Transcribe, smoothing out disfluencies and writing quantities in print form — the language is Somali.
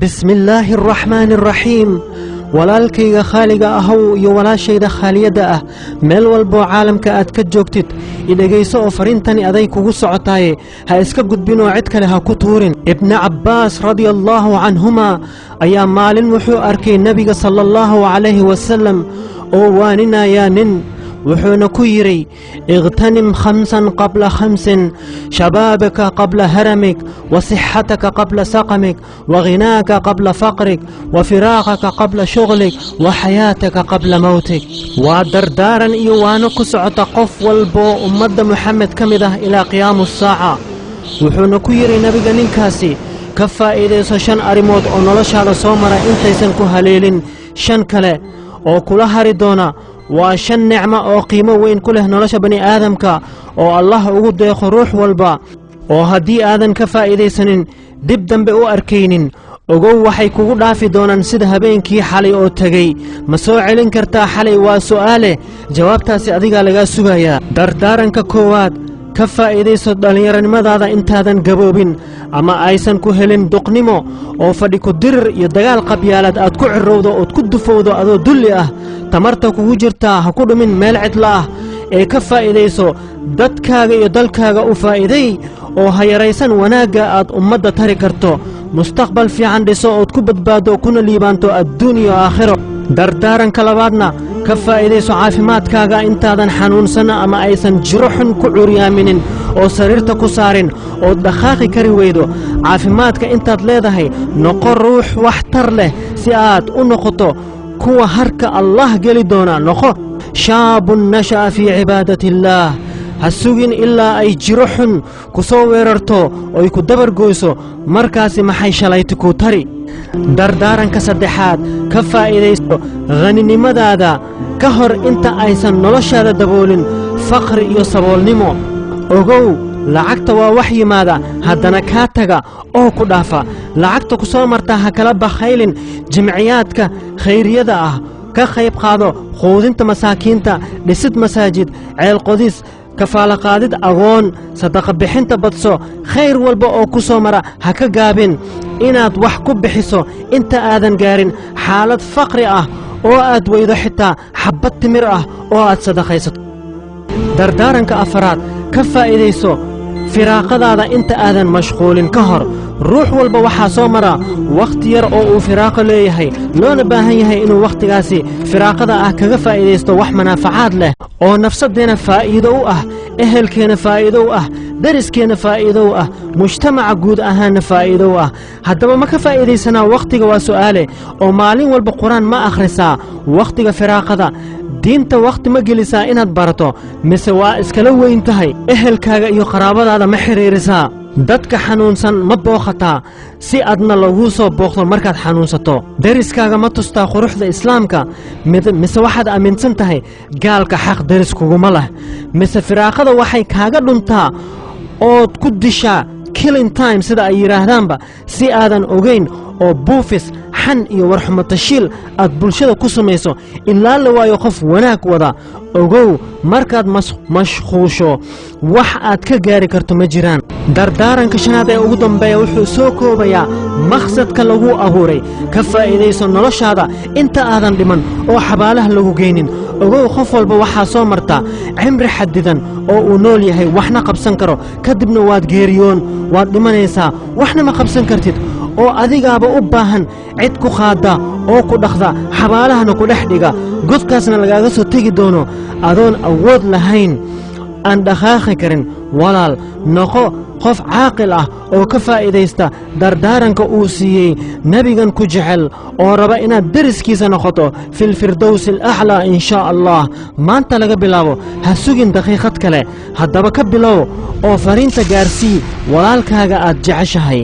بسم الله الرحمن الرحيم. walaalkayga khaaliga ahow iyo walaashayda khaaliyada ah meel walbo caalamka aad ka joogtid idageyso oo farintani aday kugu socotaaye ha iska gudbin oo cid kale ha ku tuurin. ibn Abbas radiyallahu anhuma ayaa maalin wuxuu arkay nabiga sallallahu alayhi wasallam oo waaninaya nin وحونا كيري اغتنم 5 قبل 5 شبابك قبل هرمك وصحتك قبل سقمك وغناك قبل فقرك وفراغك قبل شغلك وحياتك قبل موتك. ودردارا ايوان كسعة قف والبو امد محمد كمده الى قيام الساعة. وحونا كيري نبي ننكاسي كفا إليس 5 أريمود او نلش على صومرا انتيسن كهليل 5 كله او كلها ردونا وشن نعمة أو قيمة وين كله نلش بني آدم كا أو الله أود يخ روح والبا أو هدي آدم كفائدة سنين دب دم بأو أركينين وجو حيكون رافي دونا سده بين كي حلي أو تجي مسؤولين كرتا حلي وسؤاله جواب تاسي أديك على سجايا دردارن كقوات كفائدة صدقني ماذا هذا أنت هذا جبوبين أما أيسن كهلين دقنمو أو فديك الدر يدجال قبيلات أتكع الروضة أو تكد فوضى أذو دلية تمرتك وجرتا هكود من ملعت الله كفائدة سو دتكاغ يدلكاغ وفائدة أو هي رئيسا وناجا أت أمد تركرتو مستقبل في عند سو أو تكبت بادو كن ليبانتو الدنيا آخره دردارن كلابادنا كفائدة سو عافمات كاغا انتادن حنون سنة أما أيسن جروح كعوريا منين أو سريرتك سارين أو دخاقي كريويدو عافمات كإنتاد ليدهي نقر روح واحتر له سياد ونقطو كوا هرك الله قلي دونا نقو شاب نشأ في عبادة الله هسوغين إلا أي جروح كسو ويررتو أو يكو دبر قويسو مركاسي محي شلايتكو تري دردارن كسدحات كفائدة غني نمدادا كهر انت ايسان نلشاد دبولين فقر iyo saboolnimo ogow lacagta waa waxyi maada hadana ka taga oo ku dhaafa lacagta ku soo marta ha kala bakhaylin jimciyaadka khayriyada ah ka qayb qaado qoodinta masaakiinta dhisid masaajid ceel qodis كفالة قادد أغون صدق بحنت بدسو خير والبا أو كسو مرا هكا قابين إناد وحكو بحسو انت آذن قارن حالة فقر أو آد ويدو حتى حبت تمر أو آد صدقيسو دردارن كأفراد كفا إليسو فراق هذا انت آذن مشغول كهر روح والبا وحا سومرا وقت ير او فراق ليهي لون باهيهي انو وقت قاسي فراق هذا كغا فائديستو وح منافعات له او نفسدنا فائدو اهل كينا فائدو درس كينا فائدو مجتمع قود اهان فائدو هدبا ما كفائديسنا وقتك وسؤاله او مالين والبا قرآن ما اخرسا وقتك فراق هذا دينتا وقت ما جلسا إناد بارتو مسوا اسكالو انتهي اهل كاغا iyo qaraabadaada ma xiriirisa dadka xanuunsan ma booqata si adna lagu soo booqdo markaad xanuunsato dariskaaga ma tustaa quruxda islaamka mise waxaad aaminsan tahay gaalka xaq daris kuguma leh mise firaaqada waxay kaaga dhuntaa ood ku dishaa killing time sida ay yiraahdaan si aadan ogeyn oo buufis حن iyo warxuma tashiil aad bulshada ku sameeyso ilaa la waayo qof wanaag wada ogow markaad mashquusho wax aad ka gaari karto ma jiraan. dardaaranka shanaad ee ugu dambeeya wuxuu soo koobayaa maqsadka lagu abuuray ka faa'iideyso noloshaada inta aadan dhiman oo xabaalaha lagu geynin. ogow qof walba waxaa soo marta cimri xadidan oo uu nool yahay waxna qabsan karo kadibna waad geeriyoon waad dhimanaysaa waxna ma qabsan kartid oo adigaaba u baahan cid ku qaada oo ku dhaxda xabaalahana ku dhaxdhiga godkaasna lagaaga soo tagi doono adoon awood lahayn aan dhaqaaqi karin. walaal noqo qof caaqil ah oo ka faa'iideysta dardaaranka uu siiyey nabigan ku jecel oo raba inaad dariskiisa noqoto fil firdaws al-a'la insha Allah. maanta laga bilaabo ha sugin daqiiqad kale haddaba ka bilow oo fariinta gaarsii walaalkaaga aad jeceshahay.